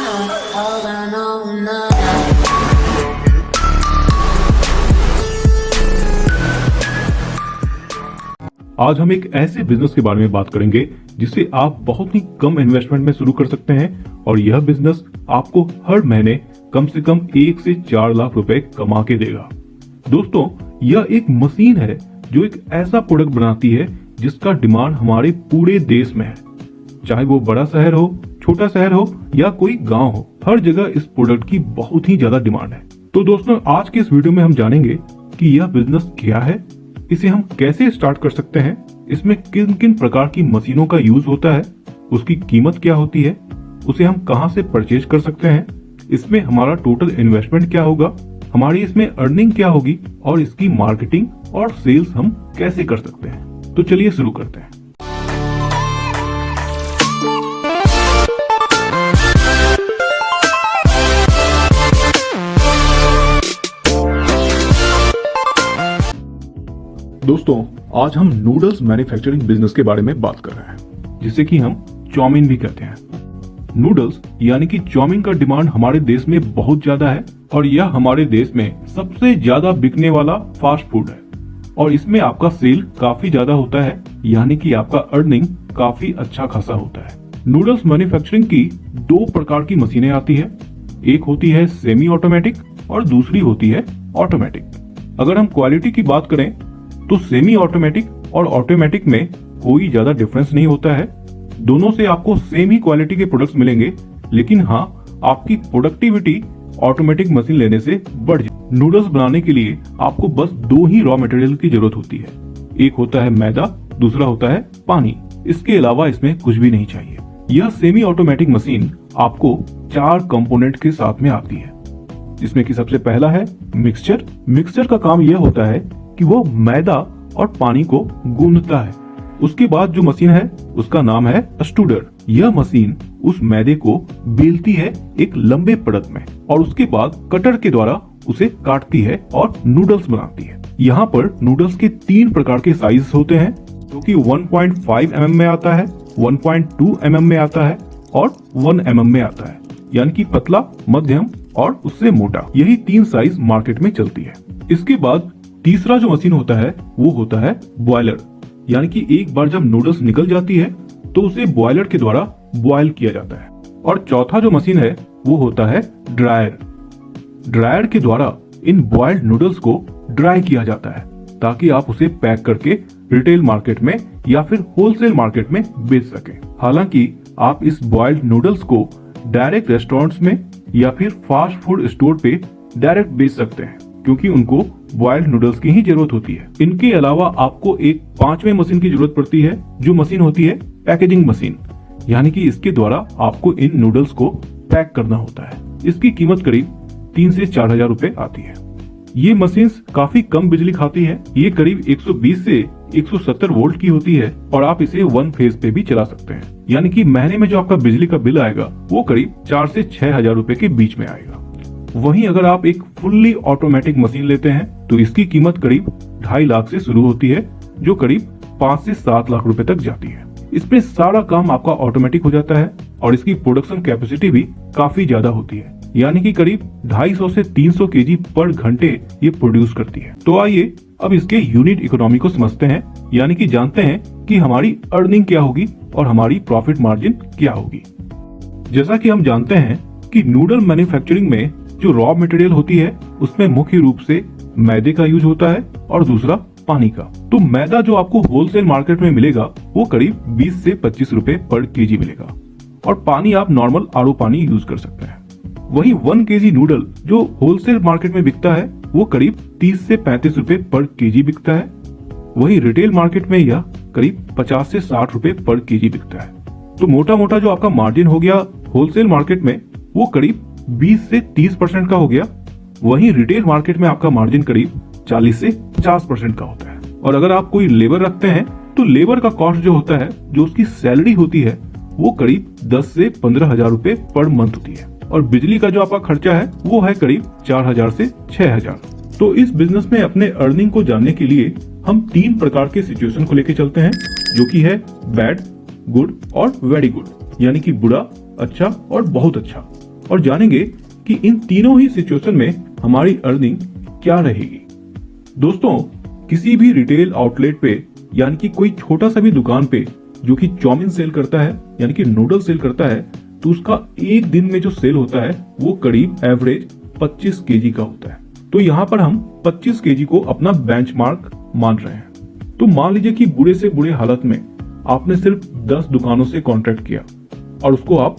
all I know now. आज हम एक ऐसे बिजनेस के बारे में बात करेंगे जिसे आप बहुत ही कम इन्वेस्टमेंट में शुरू कर सकते हैं और यह बिजनेस आपको हर महीने कम से कम 1 से 4 लाख रुपए कमा के देगा। दोस्तों, यह एक मशीन है जो एक ऐसा प्रोडक्ट बनाती है जिसका डिमांड हमारे पूरे देश में है। चाहे वो बड़ा शहर हो, छोटा शहर हो या कोई गांव हो, हर जगह इस प्रोडक्ट की बहुत ही ज्यादा डिमांड है। तो दोस्तों, आज के इस वीडियो में हम जानेंगे कि यह बिजनेस क्या है, इसे हम कैसे स्टार्ट कर सकते हैं, इसमें किन किन प्रकार की मशीनों का यूज होता है, उसकी कीमत क्या होती है, उसे हम कहां से परचेज कर सकते हैं, इसमें हमारा टोटल इन्वेस्टमेंट क्या होगा, हमारी इसमें अर्निंग क्या होगी और इसकी मार्केटिंग और सेल्स हम कैसे कर सकते हैं। तो चलिए शुरू करते हैं। दोस्तों, आज हम नूडल्स मैन्युफैक्चरिंग बिजनेस के बारे में बात कर रहे हैं, जिसे कि हम चाउमीन भी कहते हैं। नूडल्स यानी कि चाउमीन का डिमांड हमारे देश में बहुत ज्यादा है और यह हमारे देश में सबसे ज्यादा बिकने वाला फास्ट फूड है और इसमें आपका सेल काफी ज्यादा होता है, यानी कि आपका अर्निंग काफी अच्छा खासा होता है। नूडल्स मैन्युफैक्चरिंग की 2 प्रकार की मशीनें आती है, एक होती है सेमी ऑटोमेटिक और दूसरी होती है ऑटोमेटिक। अगर हम क्वालिटी की बात करें तो सेमी ऑटोमेटिक और ऑटोमेटिक में कोई ज्यादा डिफरेंस नहीं होता है, दोनों से आपको सेम ही क्वालिटी के प्रोडक्ट्स मिलेंगे, लेकिन हाँ, आपकी प्रोडक्टिविटी ऑटोमेटिक मशीन लेने से बढ़ जाए। नूडल्स बनाने के लिए आपको बस 2 ही रॉ मटेरियल की जरूरत होती है, एक होता है मैदा, दूसरा होता है पानी। इसके अलावा इसमें कुछ भी नहीं चाहिए। यह सेमी ऑटोमेटिक मशीन आपको 4 कंपोनेंट के साथ में आती है, जिसमें कि सबसे पहला है मिक्सचर। मिक्सचर का काम यह होता है कि वो मैदा और पानी को गूंथता है। उसके बाद जो मशीन है उसका नाम है स्टूडर। यह मशीन उस मैदे को बेलती है एक लंबे परत में और उसके बाद कटर के द्वारा उसे काटती है और नूडल्स बनाती है। यहाँ पर नूडल्स के 3 प्रकार के साइज होते हैं, जो कि 1.5 mm में आता है, 1.2 mm में आता है और 1 mm में आता है, यानी कि पतला, मध्यम और उससे मोटा। यही 3 साइज मार्केट में चलती है। इसके बाद तीसरा जो मशीन होता है वो होता है बॉयलर, यानी कि एक बार जब नूडल्स निकल जाती है तो उसे बॉयलर के द्वारा बॉयल किया जाता है। और चौथा जो मशीन है वो होता है ड्रायर। ड्रायर के द्वारा इन बॉयल्ड नूडल्स को ड्राई किया जाता है ताकि आप उसे पैक करके रिटेल मार्केट में या फिर होलसेल मार्केट में बेच सकें। हालांकि आप इस बॉयल्ड नूडल्स को डायरेक्ट रेस्टोरेंट्स में या फिर फास्ट फूड स्टोर पे डायरेक्ट बेच सकते हैं, क्योंकि उनको बॉयल्ड नूडल्स की ही जरूरत होती है। इनके अलावा आपको एक 5वें मशीन की जरूरत पड़ती है, जो मशीन होती है पैकेजिंग मशीन, यानी कि इसके द्वारा आपको इन नूडल्स को पैक करना होता है। इसकी कीमत करीब 3 से 4 हजार रुपए आती है। ये मशीन काफी कम बिजली खाती है, ये करीब 120 से 170 वोल्ट की होती है और आप इसे 1 फेज पे भी चला सकते हैं, यानी कि महीने में जो आपका बिजली का बिल आएगा वो करीब 4 से 6 हजार रुपए के बीच में आएगा। वहीं अगर आप एक फुल्ली ऑटोमेटिक मशीन लेते हैं तो इसकी कीमत करीब 2.5 लाख से शुरू होती है, जो करीब 5 से 7 लाख रुपए तक जाती है। इसमें सारा काम आपका ऑटोमेटिक हो जाता है और इसकी प्रोडक्शन कैपेसिटी भी काफी ज्यादा होती है, यानी कि करीब 250 से 300 केजी पर घंटे ये प्रोड्यूस करती है। तो आइए अब इसके यूनिट इकोनॉमी को समझते हैं, यानी कि जानते हैं कि हमारी अर्निंग क्या होगी और हमारी प्रॉफिट मार्जिन क्या होगी। जैसा कि हम जानते हैं कि नूडल मैन्युफैक्चरिंग में जो रॉ मटेरियल होती है उसमें मुख्य रूप से मैदे का यूज होता है और दूसरा पानी का। तो मैदा जो आपको होलसेल मार्केट में मिलेगा वो करीब 20 से 25 रुपए पर केजी मिलेगा और पानी आप नॉर्मल आरओ पानी यूज कर सकते हैं। वहीं 1 केजी नूडल जो होलसेल मार्केट में बिकता है वो करीब 30 से 35 रुपए पर केजी बिकता है। वहीं रिटेल मार्केट में यह करीब 50 से 60 रुपए पर केजी बिकता है। तो मोटा मोटा जो आपका मार्जिन हो गया होलसेल मार्केट में वो करीब 20 से 30% का हो गया। वहीं रिटेल मार्केट में आपका मार्जिन करीब 40 से 50% का होता है। और अगर आप कोई लेबर रखते हैं तो लेबर का कॉस्ट जो होता है, जो उसकी सैलरी होती है, वो करीब 10 से 15 हजार रुपए पर मंथ होती है। और बिजली का जो आपका खर्चा है वो है करीब 4 हजार से 6 हजार। तो इस बिजनेस में अपने अर्निंग को जानने के लिए हम 3 प्रकार के सिचुएशन को लेके चलते हैं, जो कि है बैड, गुड और वेरी गुड, यानी कि बुरा, अच्छा और बहुत अच्छा। और जानेंगे कि इन तीनों ही सिचुएशन में हमारी अर्निंग क्या रहेगी। दोस्तों, किसी भी रिटेल आउटलेट पे यानी कि कोई छोटा सा भी दुकान पे जो कि चाउमीन सेल करता है यानी कि नूडल सेल करता है, तो उसका एक दिन में जो सेल होता है वो करीब एवरेज 25 केजी का होता है। तो यहाँ पर हम 25 केजी को अपना बेंचमार्क मान रहे हैं। तो मान लीजिए कि बुरे से बुरे हालत में आपने सिर्फ 10 दुकानों से कॉन्ट्रैक्ट किया और उसको आप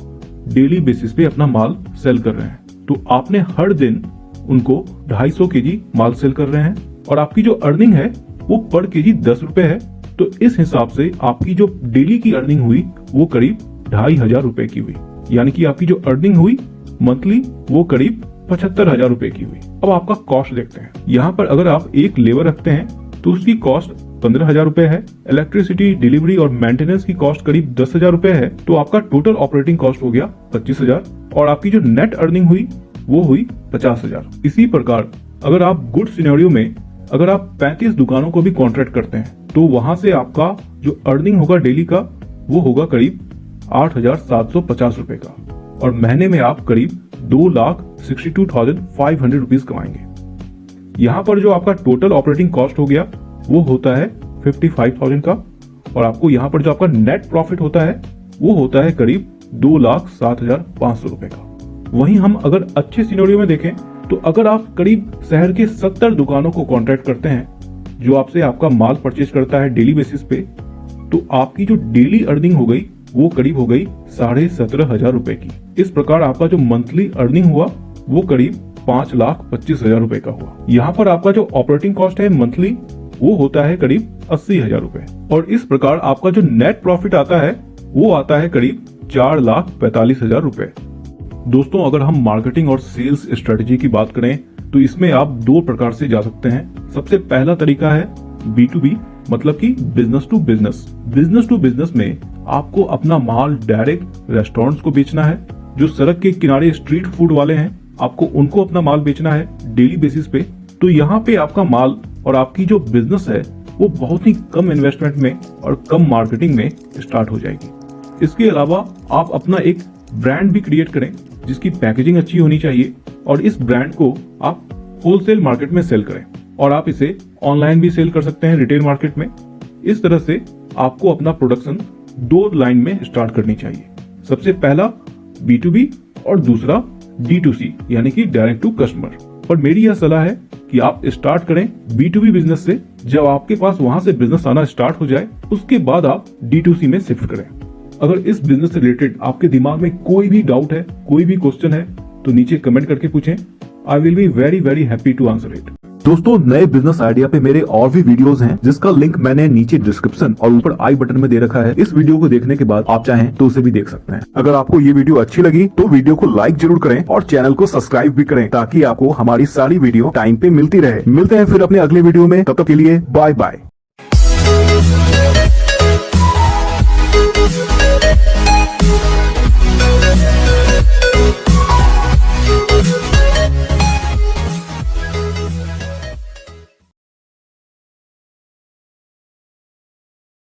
डेली बेसिस पे अपना माल सेल कर रहे हैं, तो आपने हर दिन उनको 250 केजी माल सेल कर रहे हैं और आपकी जो अर्निंग है वो पर केजी 10 रुपए है। तो इस हिसाब से आपकी जो डेली की अर्निंग हुई वो करीब 2500 रुपए की हुई, यानी कि आपकी जो अर्निंग हुई मंथली वो करीब 75,000 रुपए की हुई। अब आपका कॉस्ट देखते हैं। यहाँ पर अगर आप एक लेबर रखते हैं तो उसकी कॉस्ट 15,000 रुपए है, इलेक्ट्रिसिटी, डिलीवरी और मेंटेनेंस की कॉस्ट करीब 10,000 रुपए है, तो आपका टोटल ऑपरेटिंग कॉस्ट हो गया 25,000 और आपकी जो नेट अर्निंग हुई वो हुई 50,000। इसी प्रकार अगर आप गुड सिनेरियो में अगर आप 35 दुकानों को भी कॉन्ट्रैक्ट करते हैं तो वहां से आपका जो अर्निंग होगा डेली का वो होगा करीब 8,750 रुपए का और महीने में आप करीब 2,62,500 रुपीज कमाएंगे। यहाँ पर जो आपका टोटल ऑपरेटिंग कॉस्ट हो गया वो होता है 55,000 का और आपको यहाँ पर जो आपका नेट प्रॉफिट होता है वो होता है करीब 2,07,500 रुपए का। वहीं हम अगर अच्छे सिनेरियो में देखें तो अगर आप करीब शहर के 70 दुकानों को कॉन्ट्रैक्ट करते हैं जो आपसे आपका माल परचेज करता है डेली बेसिस पे, तो आपकी जो डेली अर्निंग हो गई वो करीब हो गई 17,500 रुपए की। इस प्रकार आपका जो मंथली अर्निंग हुआ वो करीब 5,25,000 रुपए का हुआ। यहाँ पर आपका जो ऑपरेटिंग कॉस्ट है मंथली वो होता है करीब 80,000 रुपए और इस प्रकार आपका जो नेट प्रॉफिट आता है वो आता है करीब 4,45,000 रुपए। दोस्तों, अगर हम मार्केटिंग और सेल्स स्ट्रेटेजी की बात करें तो इसमें आप दो प्रकार से जा सकते हैं। सबसे पहला तरीका है B2B, मतलब कि business to business. Business to business में आपको अपना माल डायरेक्ट रेस्टोरेंट्स को बेचना है। जो सड़क के किनारे स्ट्रीट फूड वाले हैं आपको उनको अपना माल बेचना है डेली बेसिस पे। तो यहाँ पे आपका माल और आपकी जो बिजनेस है वो बहुत ही कम इन्वेस्टमेंट में और कम मार्केटिंग में स्टार्ट हो जाएगी। इसके अलावा आप अपना एक ब्रांड भी क्रिएट करें जिसकी पैकेजिंग अच्छी होनी चाहिए और इस ब्रांड को आप होलसेल मार्केट में सेल करें और आप इसे ऑनलाइन भी सेल कर सकते हैं रिटेल मार्केट में। इस तरह से आपको अपना प्रोडक्शन दो लाइन में स्टार्ट करनी चाहिए। सबसे पहला B2B और दूसरा D2C यानी कि डायरेक्ट टू कस्टमर। पर मेरी यह सलाह है कि आप स्टार्ट करें B2B बिजनेस से। जब आपके पास वहां से बिजनेस आना स्टार्ट हो जाए उसके बाद आप D2C में शिफ्ट करें। अगर इस बिजनेस से रिलेटेड आपके दिमाग में कोई भी डाउट है, कोई भी क्वेश्चन है तो नीचे कमेंट करके पूछें। I will be very very happy to answer it. दोस्तों, नए बिजनेस आइडिया पे मेरे और भी वीडियोस हैं जिसका लिंक मैंने नीचे डिस्क्रिप्शन और ऊपर आई बटन में दे रखा है। इस वीडियो को देखने के बाद आप चाहें तो उसे भी देख सकते हैं। अगर आपको ये वीडियो अच्छी लगी तो वीडियो को लाइक जरूर करें और चैनल को सब्सक्राइब भी करें ताकि आपको हमारी सारी वीडियो टाइम पे मिलती रहे। मिलते हैं फिर अपने अगले वीडियो में, तब तक के लिए बाय बाय।